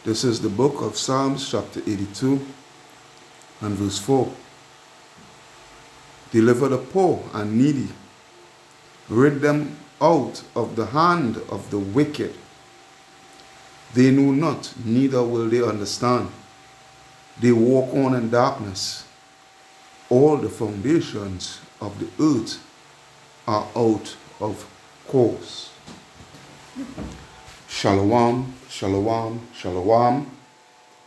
This is the book of Psalms, chapter 82, and verse 4. Deliver the poor and needy. Rid them out of the hand of the wicked. They know not, neither will they understand. They walk on in darkness. All the foundations of the earth are out of course. Shalom, shalom, shalom.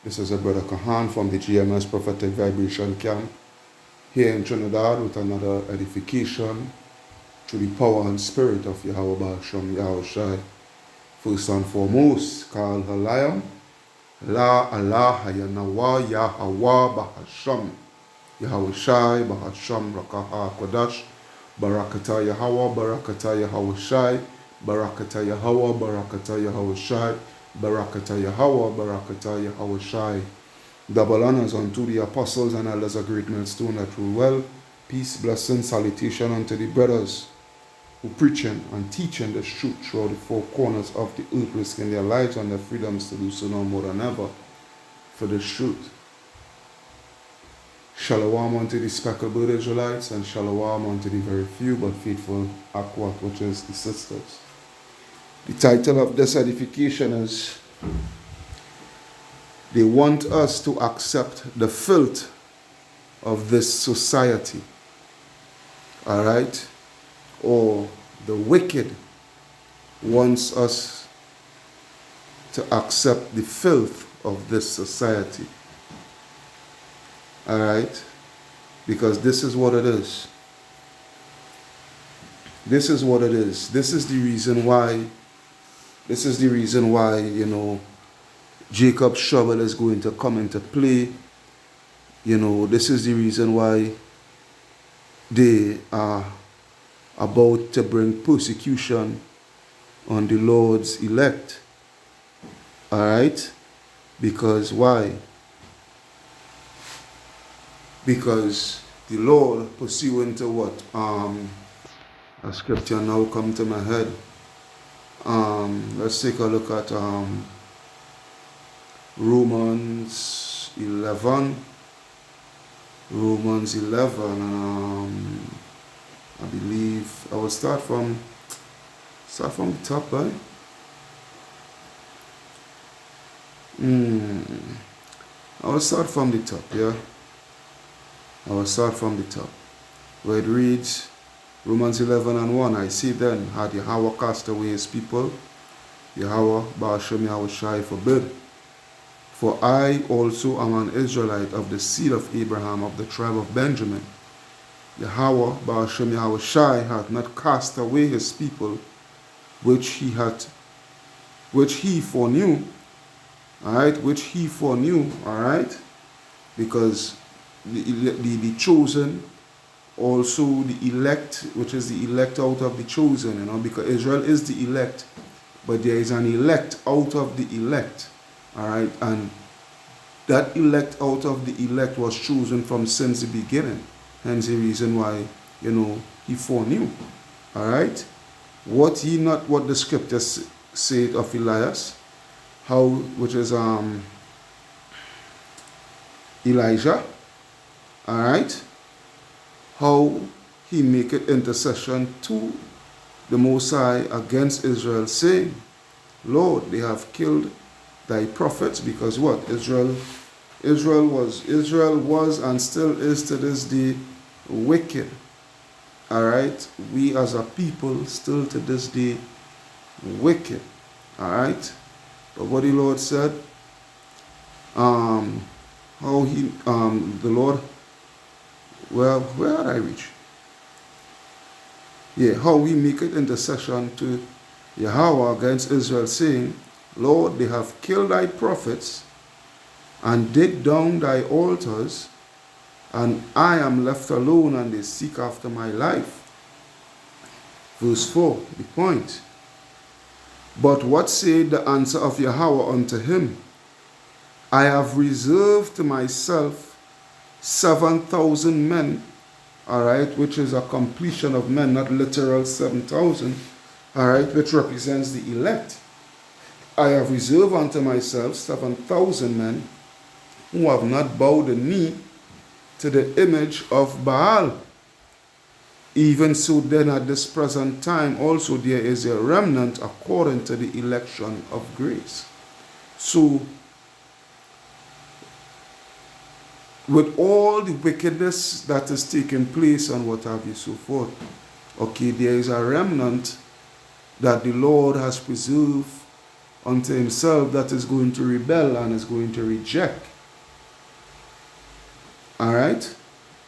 This is a brother Kahan from the GMS Prophetic Vibration Camp here in Trinidad with another edification through the power and spirit of Yahweh Ba'ashem Yahushai. First and foremost, Kal Halayam, La Allah Yanawa Yahweh Ba'ashem Yahushai Ba'ashem Rakaha Kodash Barakata Yahweh Barakata Yahushai Barakata Yahweh Barakata Yahushai Barakata Yahweh Barakata Yahushai. Double honors unto the apostles and elders of Great Millstone that rule well. Peace, blessing, salutation unto the brothers who preaching and teaching the truth throughout the four corners of the earth, risking their lives and their freedoms to do so now more than ever for the truth. Shalom unto the speckled Israelites, and shalom unto the very few but faithful Akwat, which is the sisters. The title of this edification is, they want us to accept the filth of this society. Alright? Or the wicked wants us to accept the filth of this society. Alright? Because this is what it is. This is what it is. This is the reason why, you know, Jacob's shovel is going to come into play. You know, this is the reason why they are about to bring persecution on the Lord's elect. Alright? Because why? Because the Lord, pursuant to what? A scripture now come to my head. Let's take a look at Romans 11. Romans 11. I believe I will start from the top, right? I will start from the top, yeah. I will start from the top, where it reads, Romans 11 and 1. I see then, had Yahweh cast away his people, Yahweh Ba'ashem Yahushai forbid. For I also am an Israelite of the seed of Abraham, of the tribe of Benjamin. Yahweh Ba'ashem Yahushai hath not cast away his people, which he foreknew. Alright, which he foreknew, alright? Because the chosen, also the elect, which is the elect out of the chosen, you know, because Israel is the elect, but there is an elect out of the elect. Alright, and that elect out of the elect was chosen from since the beginning. Hence the reason why, you know, he foreknew. Alright? What ye not what the scriptures said of Elias, how, which is Elijah, alright, how he maketh intercession to the Most High against Israel, saying, Lord, they have killed thy prophets. Because what? Israel was and still is to this day wicked. Alright? We as a people still to this day wicked. Alright? But what the Lord said, how he, the Lord, well, where did I reach? Yeah, how he maketh intercession to Yahweh against Israel, saying, Lord, they have killed thy prophets and dig down thy altars, and I am left alone, and they seek after my life. Verse 4, the point. But what said the answer of Yahweh unto him? I have reserved to myself 7,000 men, alright, which is a completion of men, not literal 7,000, alright, which represents the elect. I have reserved unto myself 7,000 men who have not bowed the knee to the image of Baal. Even so then at this present time also there is a remnant according to the election of grace. So with all the wickedness that is taking place and what have you so forth, okay, there is a remnant that the Lord has preserved unto himself that is going to rebel and is going to reject. Alright?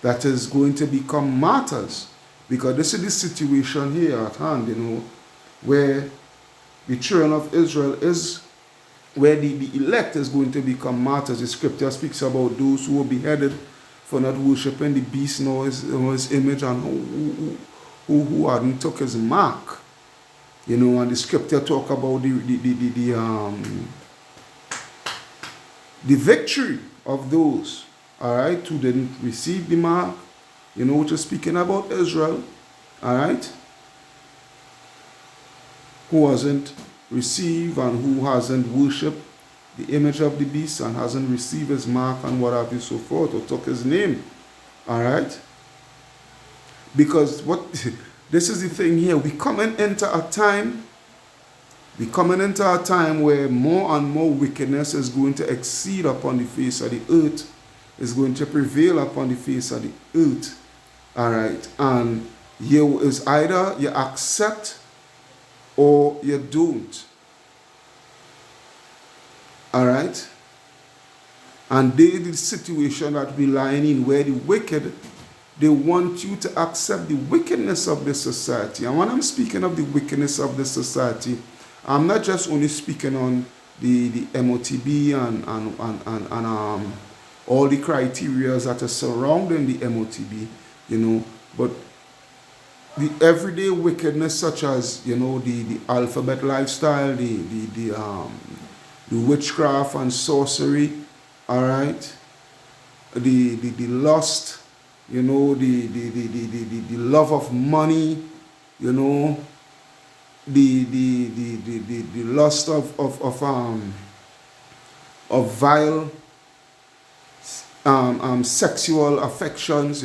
That is going to become martyrs. Because this is the situation here at hand, where the children of Israel is, where the elect is going to become martyrs. The scripture speaks about those who were beheaded for not worshiping the beast nor his image, and who hadn't took his mark. And the scripture talk about the victory of those, all right, who didn't receive the mark, which is speaking about Israel, all right, who hasn't received and who hasn't worshipped the image of the beast and hasn't received his mark and what have you so forth, or took his name, all right. Because this is the thing here, we're coming into a time where more and more wickedness is going to exceed upon the face of the earth, is going to prevail upon the face of the earth. All right, and is either you accept or you don't. All right, and the situation that we're lying in, where the wicked, they want you to accept the wickedness of the society. And when I'm speaking of the wickedness of the society, I'm not just only speaking on the MOTB and all the criteria that are surrounding the MOTB, but the everyday wickedness, such as the alphabet lifestyle, the witchcraft and sorcery, all right, the lust, the love of money, the lust of vile sexual affections,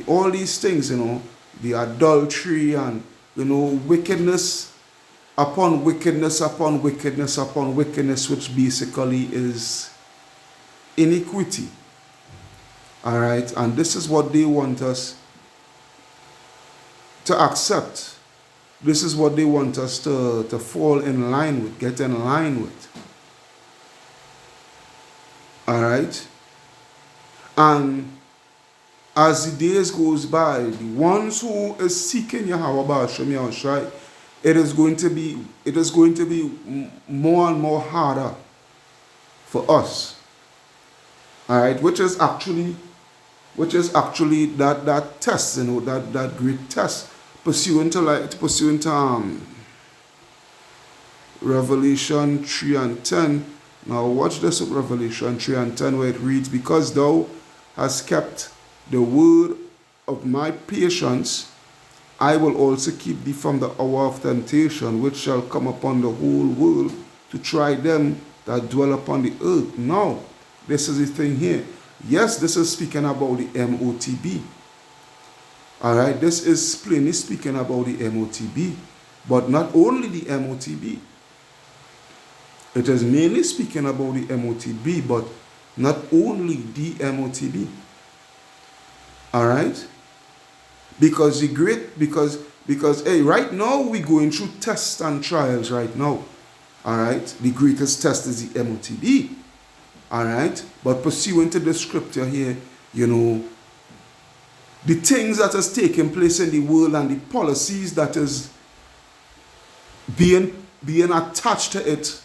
all these things, the adultery and wickedness upon wickedness upon wickedness upon wickedness, which basically is iniquity. All right, and this is what they want us to accept. This is what they want us to fall in line with, get in line with. All right, and as the days goes by, the ones who is seeking Yahweh Ba'ashem Yahushai, it is going to be more and more harder for us. All right, which is actually that test, that great test, pursuant to Revelation 3 and 10. Now watch this with Revelation 3 and 10, where it reads, "Because thou hast kept the word of my patience, I will also keep thee from the hour of temptation, which shall come upon the whole world to try them that dwell upon the earth." Now, this is the thing here. Yes, this is speaking about the MOTB. All right, this is plainly speaking about the MOTB, but not only the MOTB. It is mainly speaking about the MOTB, but not only the MOTB. All right, because hey, right now we're going through tests and trials right now. All right, the greatest test is the MOTB. All right, but pursuant to the scripture here, the things that is taking place in the world and the policies that is being attached to it,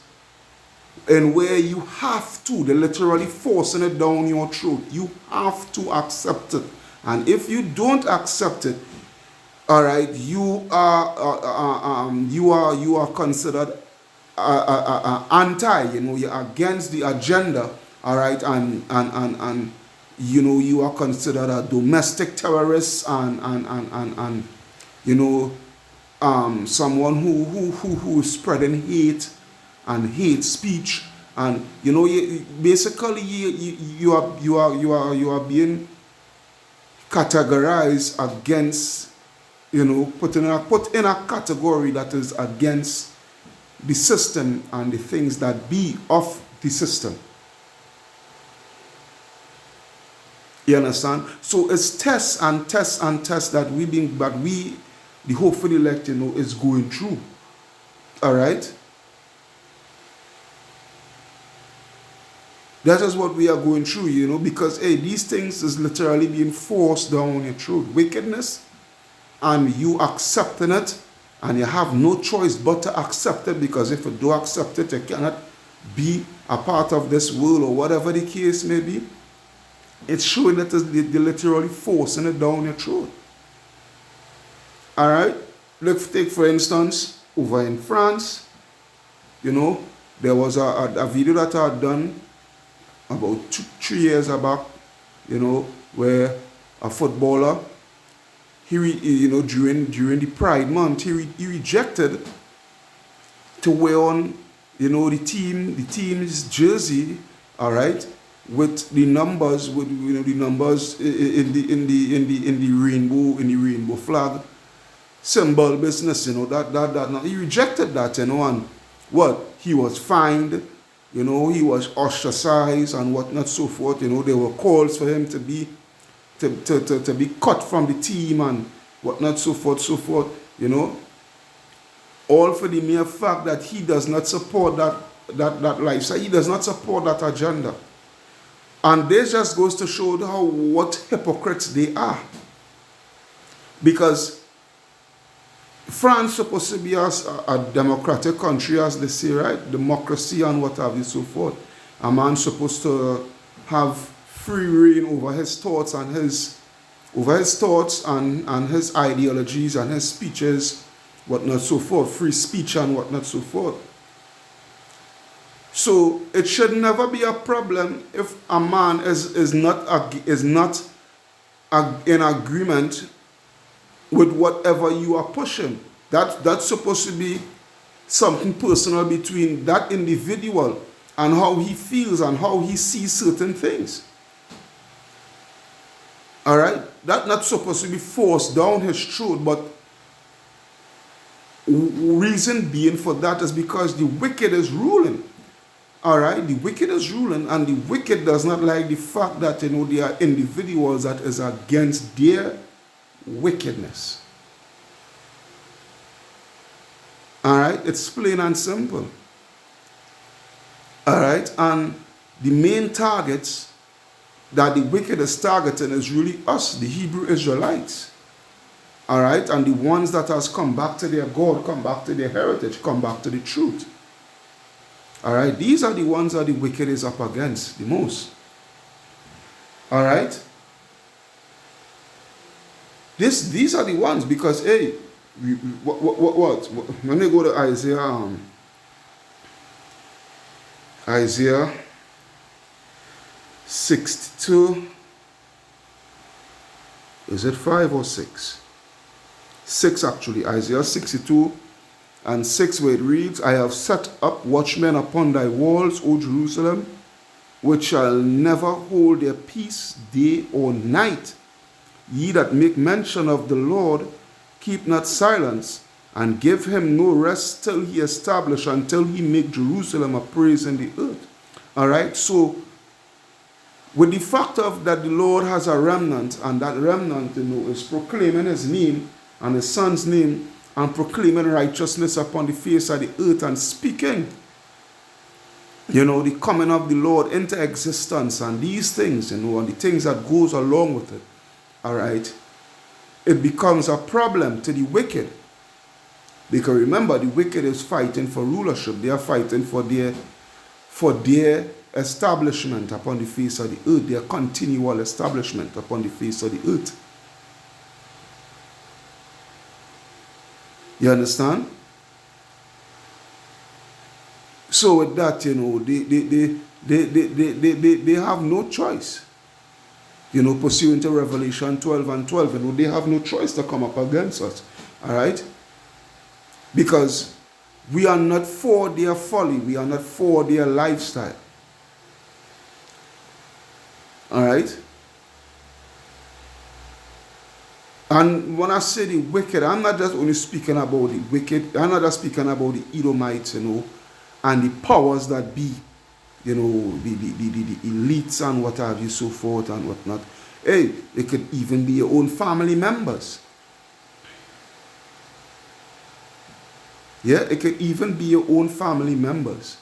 and where you have to, they're literally forcing it down your throat. You have to accept it, and if you don't accept it, all right, you are considered anti. You're against the agenda. All right, and you are considered a domestic terrorist, and someone who is spreading hate and hate speech, and basically you are being categorized against, put in a category that is against the system and the things that be of the system. You understand? So it's tests and tests and tests that the hopeful elect, is going through. All right? That is what we are going through, because, hey, these things is literally being forced down your throat. Wickedness, and you accepting it, and you have no choice but to accept it, because if you do accept it, you cannot be a part of this world, or whatever the case may be. It's showing that they're literally forcing it down your throat. All right? Let's take, for instance, over in France, there was a video that I had done about 3 years back, where a footballer, during the Pride Month, he rejected to wear on, the team's jersey, all right, with the numbers, the numbers in the rainbow flag symbol business, that he rejected that, and what, he was fined. He was ostracized and whatnot, so forth. There were calls for him to be cut from the team and whatnot, so forth. All for the mere fact that he does not support that lifestyle. He does not support that agenda. And this just goes to show what hypocrites they are. Because France is supposed to be a democratic country, as they say, right? Democracy and what have you, so forth. A man's supposed to have free reign over his thoughts and his ideologies and his speeches, whatnot, so forth. Free speech and whatnot, so forth. So it should never be a problem if a man is not in agreement with whatever you are pushing. That's supposed to be something personal between that individual and how he feels and how he sees certain things. All right? That's not supposed to be forced down his throat, but reason being for that is because the wicked is ruling. All right? The wicked is ruling, and the wicked does not like the fact that, there are individuals that is against their wickedness. All right, it's plain and simple. All right, and the main targets that the wicked is targeting is really us, the Hebrew Israelites. All right, and the ones that has come back to their God, come back to their heritage, come back to the truth. All right, these are the ones that the wicked is up against the most. All right. These are the ones, because, hey, what? When they go to Isaiah 62, is it 5 or 6? 6 actually, Isaiah 62 and 6, where it reads, I have set up watchmen upon thy walls, O Jerusalem, which shall never hold their peace day or night. Ye that make mention of the Lord, keep not silence, and give him no rest till he establish, until he make Jerusalem a praise in the earth. All right, so with the fact of that the Lord has a remnant, and that remnant, is proclaiming his name and his son's name, and proclaiming righteousness upon the face of the earth, and speaking, the coming of the Lord into existence, and these things, and the things that goes along with it. All right, it becomes a problem to the wicked, because remember, the wicked is fighting for rulership. They are fighting for their establishment upon the face of the earth, their continual establishment upon the face of the earth. You understand? So with that, they have no choice. Pursuant to Revelation 12 and 12, they have no choice to come up against us. All right? Because we are not for their folly. We are not for their lifestyle. Alright? And when I say the wicked, I'm not just only speaking about the wicked. I'm not just speaking about the Edomites, and the powers that be, the elites and what have you, so forth and whatnot. Hey, it could even be your own family members. Yeah, it could even be your own family members.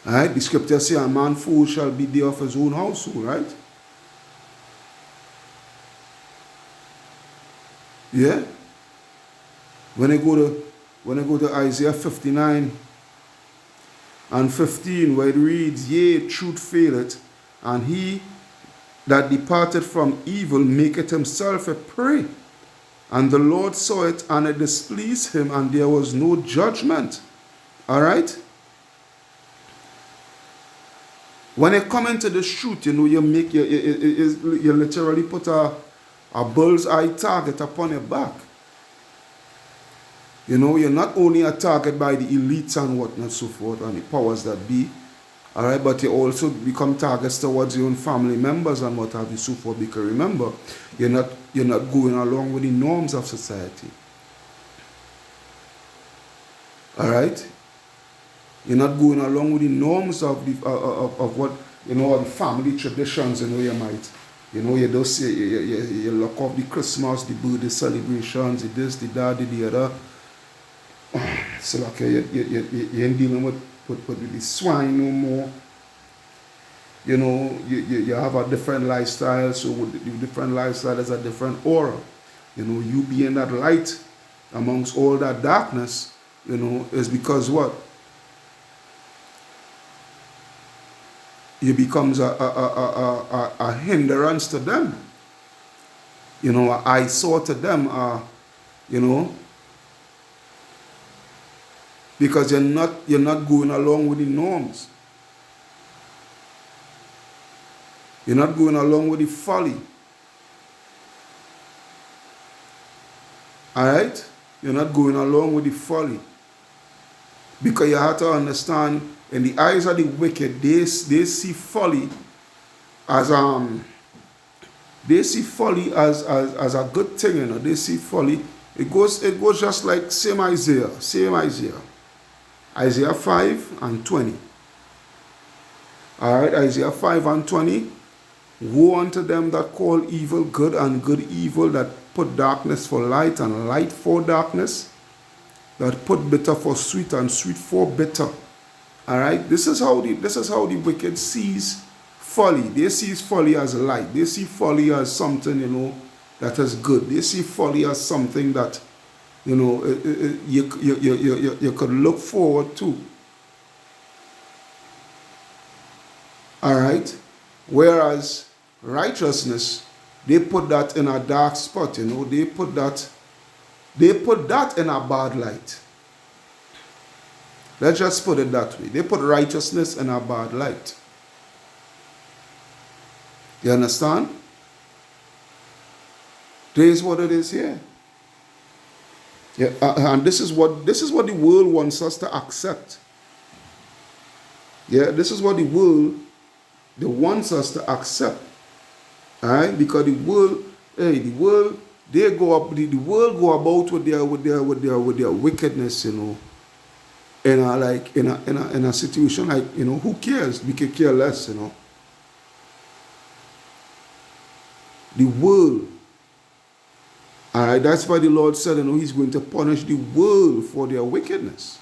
Alright, the scripture says a man fool shall be there of his own household, right? Yeah? When I go to Isaiah 59 and 15, where it reads, yea, truth faileth, and he that departed from evil maketh himself a prey. And the Lord saw it, and it displeased him, and there was no judgment. All right? When you come into the shoot, you literally put a bullseye target upon your back. You're not only a target by the elites and whatnot, so forth, and the powers that be, all right, but you also become targets towards your own family members and what have you, so forth. Because remember, you're not going along with the norms of society. All right, you're not going along with the norms of what the family traditions. You might, you just say you look off the Christmas, the birthday celebrations, the this, the that, the other. So like you ain't dealing with the swine no more. You have a different lifestyle, so with the different lifestyle there's a different aura. You being that light amongst all that darkness, is because what? You becomes a hindrance to them. An eyesore to them, because you're not going along with the norms. You're not going along with the folly. Alright? You're not going along with the folly. Because you have to understand, in the eyes of the wicked, they see folly as a good thing, They see folly. It goes just like same Isaiah. Isaiah 5 and 20. Alright, Isaiah 5 and 20. Woe unto them that call evil good and good evil, that put darkness for light and light for darkness, that put bitter for sweet and sweet for bitter. Alright, this is how the wicked sees folly. They see folly as light. They see folly as something, that is good. They see folly as something that you could look forward to. Alright? Whereas righteousness, they put that in a dark spot, They put that in a bad light. Let's just put it that way. They put righteousness in a bad light. You understand? This is what it is here. Yeah, and this is what the world wants us to accept. Yeah, this is what the world wants us to accept. Alright, because the world go about with their wickedness, in a situation like, who cares? We can care less, The world. Alright, that's why the Lord said, He's going to punish the world for their wickedness.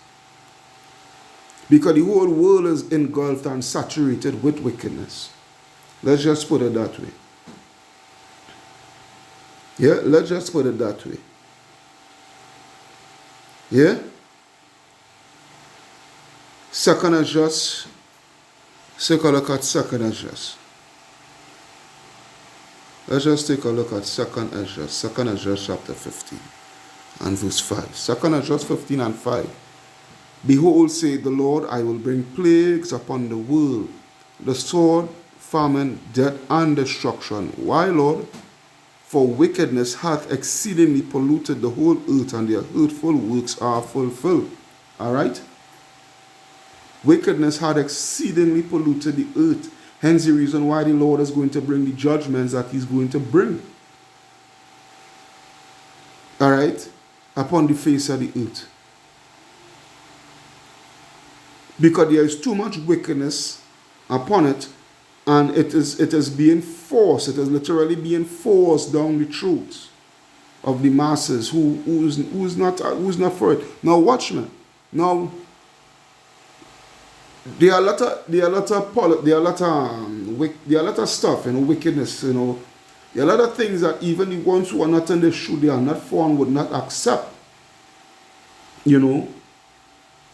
Because the whole world is engulfed and saturated with wickedness. Let's just put it that way. Yeah, let's just put it that way. Yeah? Second Esdras. Take a look at Second Esdras. Let's just take a look at Second Esdras. Second Esdras chapter 15 and verse 5. Second Esdras 15 and 5. Behold, saith the Lord, I will bring plagues upon the world, the sword, famine, death, and destruction. Why, Lord? For wickedness hath exceedingly polluted the whole earth, and their hurtful works are fulfilled. All right? Wickedness had exceedingly polluted the earth. Hence the reason why the Lord is going to bring the judgments that he's going to bring. All right? Upon the face of the earth. Because there is too much wickedness upon it, and it is being forced. It is literally being forced down the throats of the masses who's not for it. Now watch me. Now there are a lot of stuff, wickedness, there are a lot of things that even the ones who are not in the shoe, they are not for and would not accept, who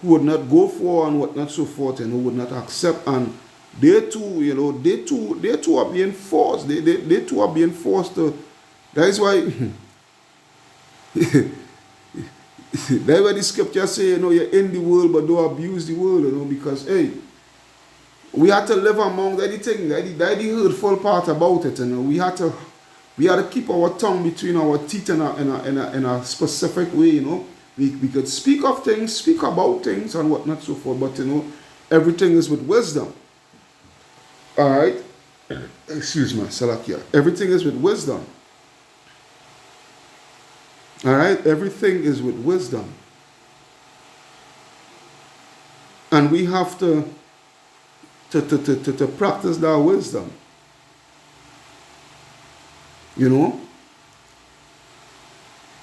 would not go for and what not so forth, would not accept, and they too, they too are being forced. They too are being forced to. That is why. That's why the scripture say, you're in the world, but don't abuse the world, because hey, we had to live among that thing, that the hurtful part about it, we had to keep our tongue between our teeth in a specific way, We could speak of things, speak about things, and whatnot so forth, but everything is with wisdom. All right, excuse me, Salakia. Everything is with wisdom. All right, everything is with wisdom, and we have to practice that wisdom.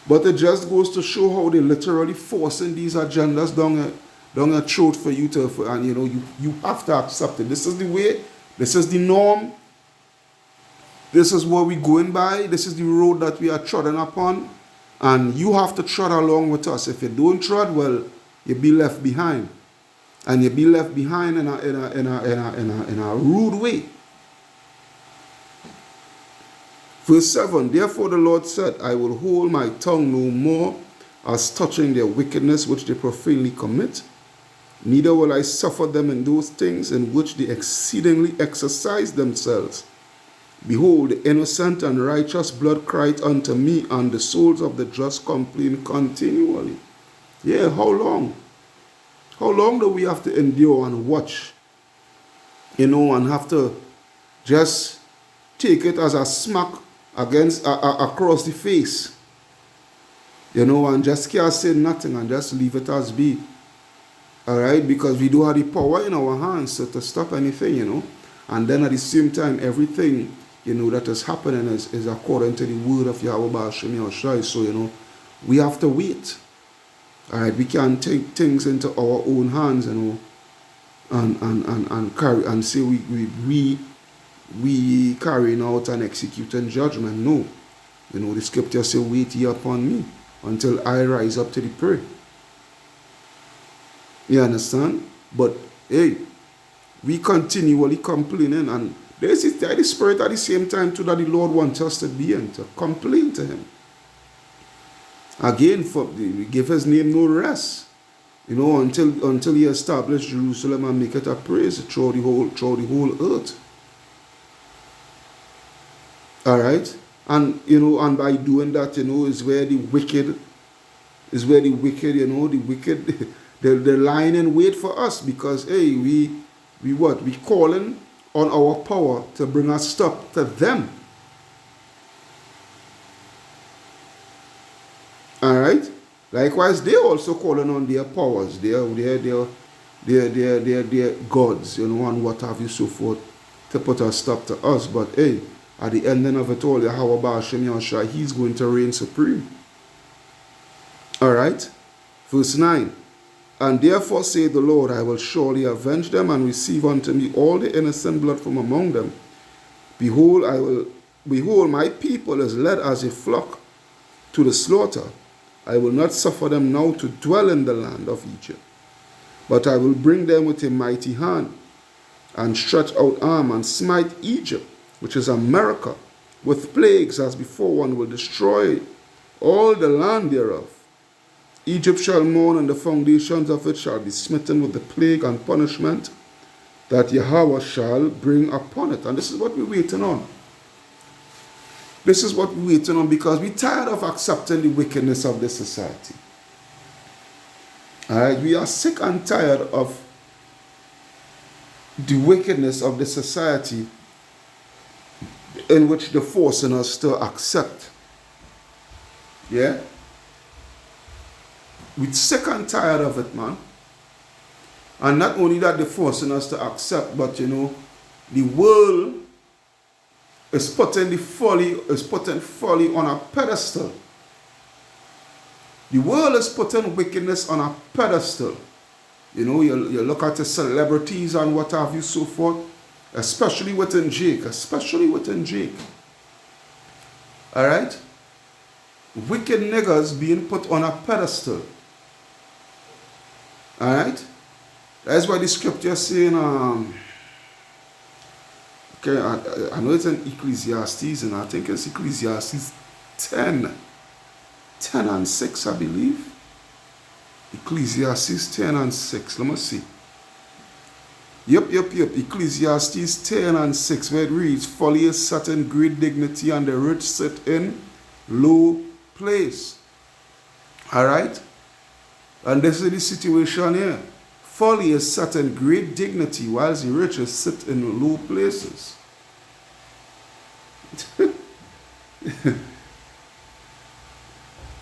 But it just goes to show how they literally forcing these agendas down a throat for you and you have to accept it. This is the way. This is the norm. This is what we're going by. This is the road that we are treading upon. And you have to trod along with us. If you don't trod, well, you'll be left behind. And you'll be left behind in a rude way. Verse 7, therefore the Lord said, I will hold my tongue no more as touching their wickedness which they profanely commit. Neither will I suffer them in those things in which they exceedingly exercise themselves. Behold, the innocent and righteous blood cried unto me, and the souls of the just complain continually. Yeah, how long? How long do we have to endure and watch? And have to just take it as a smack across the face. And just can't say nothing and just leave it as be. Alright, because we do have the power in our hands to stop anything, And then at the same time, everything, that is happening is according to the word of Yahweh Ba'ashem Yahushai. So, we have to wait. Alright, we can't take things into our own hands, and carry and say we carrying out and executing judgment. No. The scripture say, wait ye upon me until I rise up to the prey. You understand? But hey, we continually complaining, and there's the spirit at the same time too that the Lord wants us to be in, to complain to him. Again, we give his name no rest. Until he established Jerusalem and make it a praise throughout the whole earth. Alright? And and by doing that, is where the wicked, they're lying in wait for us, because hey, we calling on our power to bring a stop to them. Alright? Likewise, they're also calling on their powers, their gods, and what have you so forth, to put a stop to us. But hey, at the ending of it all, Yahweh Ba'ashem Yahushua, he's going to reign supreme. Alright? Verse 9. And therefore saith the Lord, I will surely avenge them, and receive unto me all the innocent blood from among them. Behold, my people is led as a flock to the slaughter. I will not suffer them now to dwell in the land of Egypt, but I will bring them with a mighty hand, and stretch out arm, and smite Egypt, which is America, with plagues as before, one will destroy all the land thereof. Egypt shall mourn, and the foundations of it shall be smitten with the plague and punishment that Yahweh shall bring upon it. And this is what we're waiting on. This is what we're waiting on because we're tired of accepting the wickedness of this society. All right, we are sick and tired of the wickedness of the society in which they're forcing us to accept. Yeah? We're sick and tired of it, man. And not only that they're forcing us to accept, but the world is putting folly on a pedestal. The world is putting wickedness on a pedestal. You look at the celebrities and what have you, so forth, especially within Jake. All right? Wicked niggas being put on a pedestal. All right? That's why the scripture is saying, okay, I know it's in Ecclesiastes, and I think it's Ecclesiastes 10 and 6, I believe. Ecclesiastes 10 and 6. Let me see. Yep. Ecclesiastes 10 and 6, where it reads, folly is set in great dignity, and the rich sit in low place. All right? And this is the situation here. Folly is set in great dignity, whilst the rich sit in low places.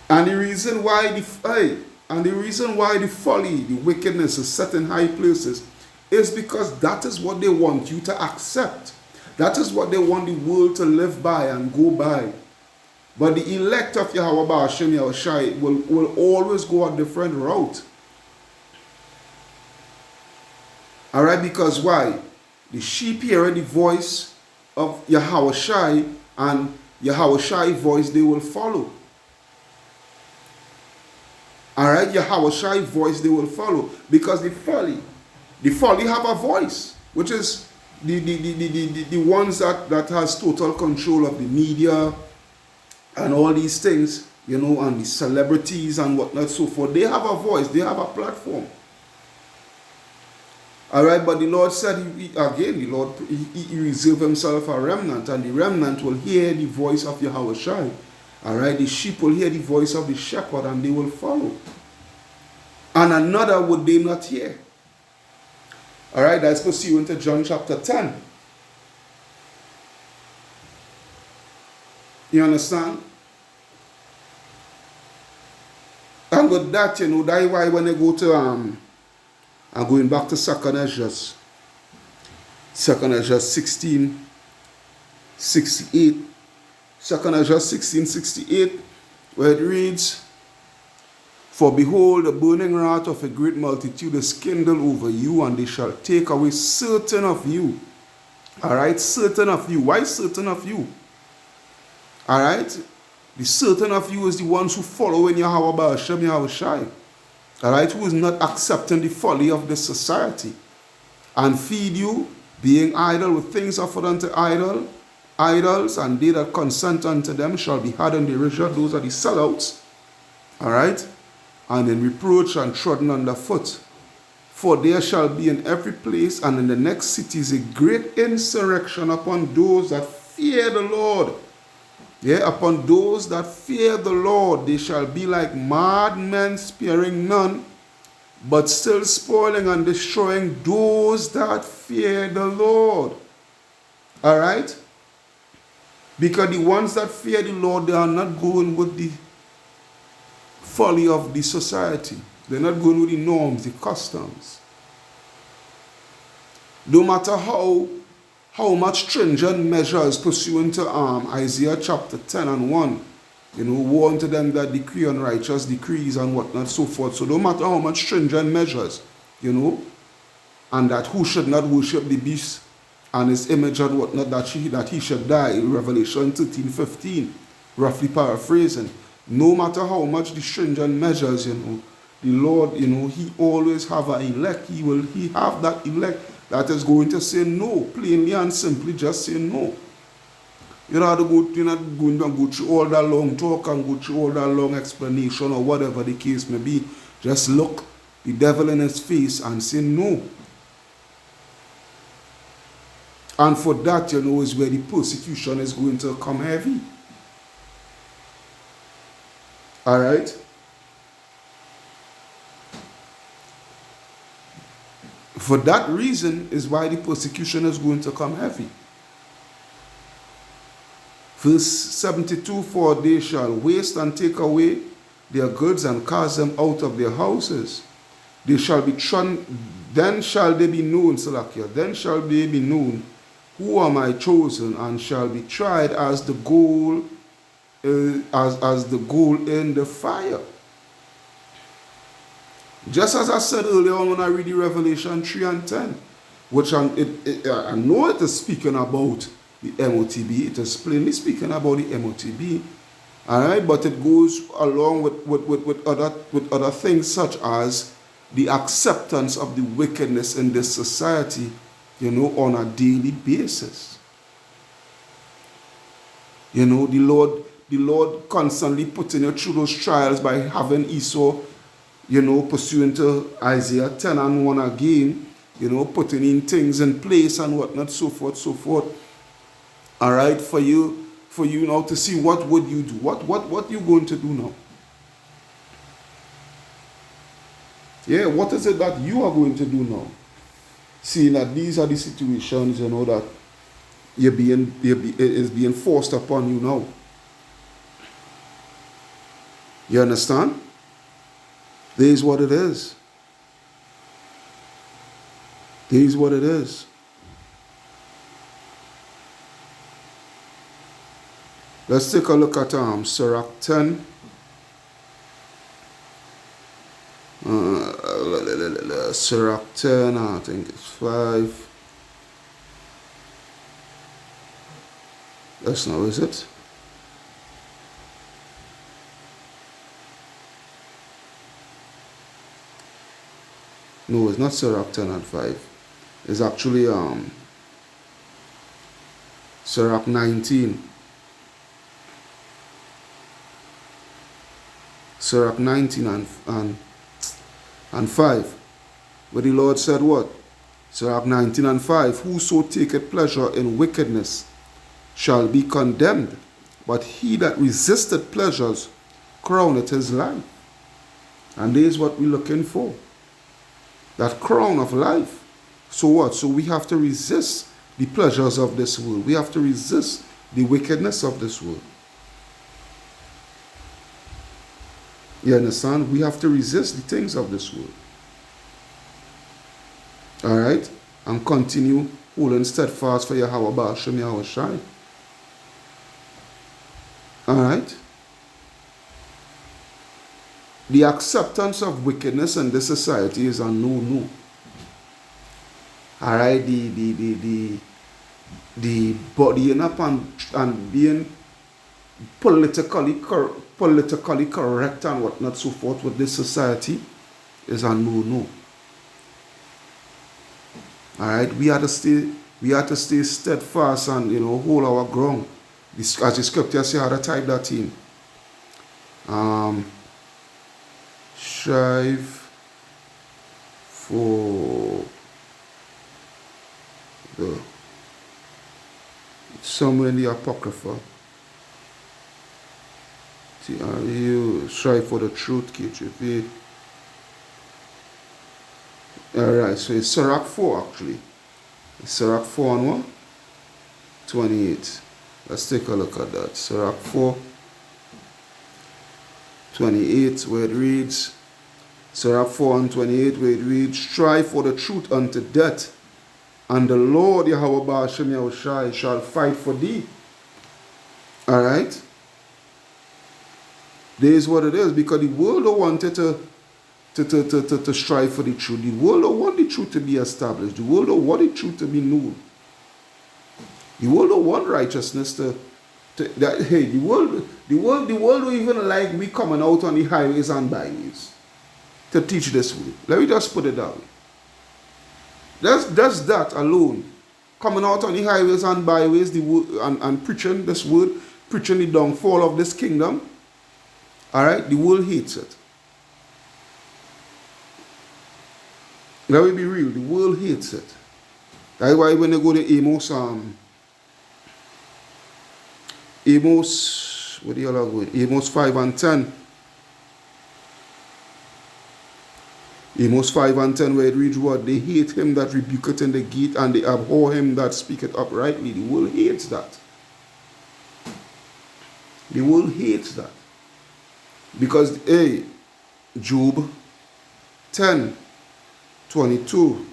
And the reason why the folly, the wickedness is set in high places is because that is what they want you to accept. That is what they want the world to live by and go by. But the elect of Yahweh Ba'ashem Yahushai will always go a different route. Alright, because why? The sheep hear the voice of Yahushai, and Yahushai voice they will follow. Alright, Yahushai voice they will follow. Because the folly have a voice, which is the ones that has total control of the media and all these things, and the celebrities and whatnot, so forth. They have a voice, they have a platform. All right, but the Lord said, he reserved himself a remnant, and the remnant will hear the voice of Yahushai. All right, the sheep will hear the voice of the shepherd, and they will follow. And another would they not hear. All right, that's pursuant to John chapter 10. You understand? And with that, that's why when I go to, I'm going back to 2nd Esdras 16:68. 2nd Esdras 16:68, where it reads, for behold, the burning wrath of a great multitude is kindled over you, and they shall take away certain of you. All right, certain of you. Why certain of you? All right, the certain of you is the ones who follow in Yahweh Ba'ashem Yahushai. All right, who is not accepting the folly of this society, and feed you, being idle with things offered unto idols, and they that consent unto them shall be had in derision. Those are the sellouts. All right, and in reproach and trodden underfoot. For there shall be in every place and in the next cities a great insurrection upon those that fear the Lord. Yeah, upon those that fear the Lord, they shall be like madmen, sparing none, but still spoiling and destroying those that fear the Lord. All right? Because the ones that fear the Lord, they are not going with the folly of the society. They're not going with the norms, the customs. No matter how much stringent measures pursuant to Isaiah chapter 10 and 1, woe unto them that decree unrighteous decrees and whatnot, so forth. So no matter how much stringent measures, and that who should not worship the beast and his image and whatnot, that he should die, Revelation 13:15, roughly paraphrasing. No matter how much the stringent measures, the Lord, he always have an elect. He have that elect that is going to say no, plainly and simply just say no. You're not going to go through all that long talk and go through all that long explanation or whatever the case may be. Just look the devil in his face and say no. And for that, is where the persecution is going to come heavy. All right. For that reason is why the persecution is going to come heavy. Verse 72, for they shall waste and take away their goods and cast them out of their houses. They shall be then shall they be known, Salakia, then shall they be known who are my chosen, and shall be tried as the gold, as the gold in the fire. Just as I said earlier on when I read the Revelation 3 and 10, which I know it is speaking about the MOTB, it is plainly speaking about the MOTB, all right, but it goes along with other things such as the acceptance of the wickedness in this society, you know, on a daily basis. You know, the Lord constantly putting you through those trials by having Esau, you know, pursuant to Isaiah 10 and 1 again, you know, putting in things in place and whatnot, so forth, so forth. All right, for you now to see what would you do, what you going to do now. Yeah, what is it that you are going to do now? Seeing that these are the situations, you know, that is being forced upon you now. You understand? This is what it is. This is what it is. Let's take a look at Sirach 10. Sirach 10, I think it's 5. That's not, is it? No, it's not Sirach 10 and 5. It's actually Sirach 19. Sirach 19 and 5. Where the Lord said what? Sirach 19 and 5. Whoso taketh pleasure in wickedness shall be condemned, but he that resisteth pleasures crowneth his life. And this is what we're looking for. That crown of life. So what? So we have to resist the pleasures of this world. We have to resist the wickedness of this world. You understand? We have to resist the things of this world. Alright? And continue holding steadfast for Yahweh Ba'ashem Yahweh Shai. Alright? The acceptance of wickedness in this society is a no-no. Alright? The bodying up and being politically correct and whatnot, so forth with this society is a no-no. Alright, we have to stay steadfast and, you know, hold our ground. As the scripture says, how to type that in. Strive for somewhere in the Apocrypha. You strive for the truth, KJV. Alright, so it's Sirach 4 actually. It's Sirach 4 and what? 28. Let's take a look at that. Sirach 4, 28, where it reads, Sirach 4 and 28, where it reads, strive for the truth unto death, and the Lord Yahweh Ba'ashem Yahweh Shai shall fight for thee. Alright? This is what it is, because the world don't want it to strive for the truth. The world don't want the truth to be established. The world don't want the truth to be known. The world don't want righteousness hey, the world don't even like we coming out on the highways and byways to teach this way. Let me just put it down. Just that alone. Coming out on the highways and byways and preaching this word, preaching the downfall of this kingdom. Alright, the world hates it. Let me be real, the world hates it. That's why when they go to Amos, what do you all go with? Amos 5 and 10, Amos 5 and 10, where it reads what? They hate him that rebuketh in the gate, and they abhor him that speaketh uprightly. The world hates that. The world hates that. Because, hey, Job 10, 22.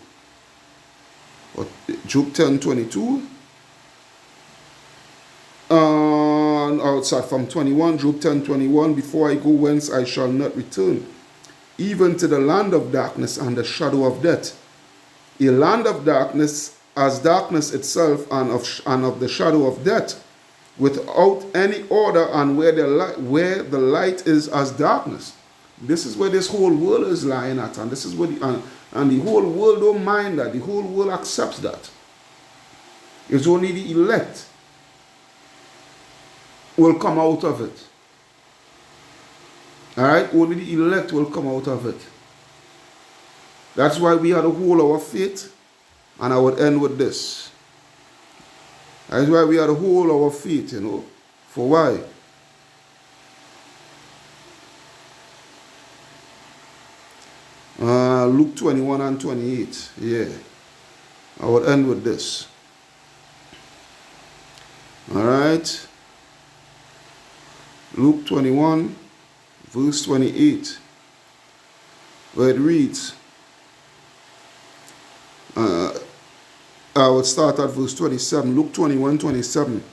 Job 10, 22. Outside from 21, Job 10, 21. Before I go whence I shall not return, even to the land of darkness and the shadow of death. A land of darkness as darkness itself, and of the shadow of death, without any order, and where the light is as darkness. This is where this whole world is lying at, and this is where and the whole world don't mind that. The whole world accepts that. It's only the elect will come out of it. Alright? Only the elect will come out of it. That's why we had to hold our faith. And I would end with this. That's why we had to hold our faith, you know. For why? Luke 21 and 28. Yeah. I would end with this. Alright. Luke 21, verse 28. Where it reads, I would start at verse 27. Luke 21, 27.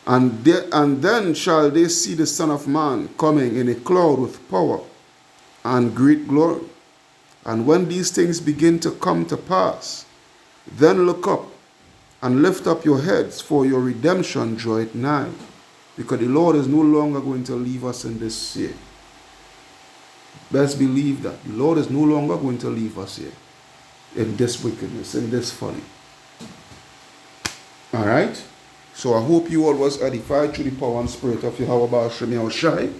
And then shall they see the Son of Man coming in a cloud with power and great glory. And when these things begin to come to pass, then look up and lift up your heads, for your redemption draweth nigh. Because the Lord is no longer going to leave us in this year. Best believe that. The Lord is no longer going to leave us here in this wickedness, in this folly. Alright? So I hope you all was edified through the power and spirit of Yahweh Ba'ashem Yahushai.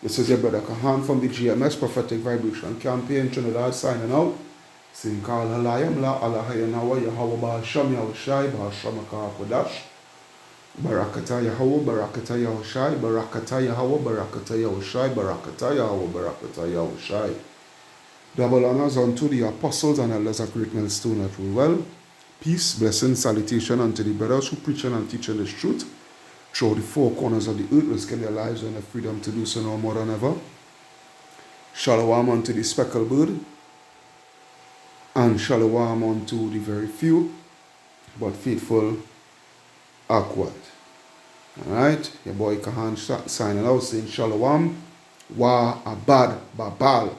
This is your brother Kahan from the GMS Prophetic Vibration Campaign, Trinidad, signing out. Saying, Kal Halayam La Alahayanawa Yahweh Ba'ashem Yahushai Ba'ashem Akahakodash. Barakata Yahweh, Barakata Yahushai, Barakata Yahweh, Barakata Yahushai, Barakata Yahweh, Barakata Yahushai. Double honors unto the apostles and elders of Great Millstone that rule well. Peace, blessing, salutation unto the brothers who preach and teach this truth through the four corners of the earth, risking their lives and the freedom to do so no more than ever. Shalom unto the speckled bird, and shalom unto the very few, but faithful Awkward. Alright, your boy Kahan signing out saying Shalom wa abad babal.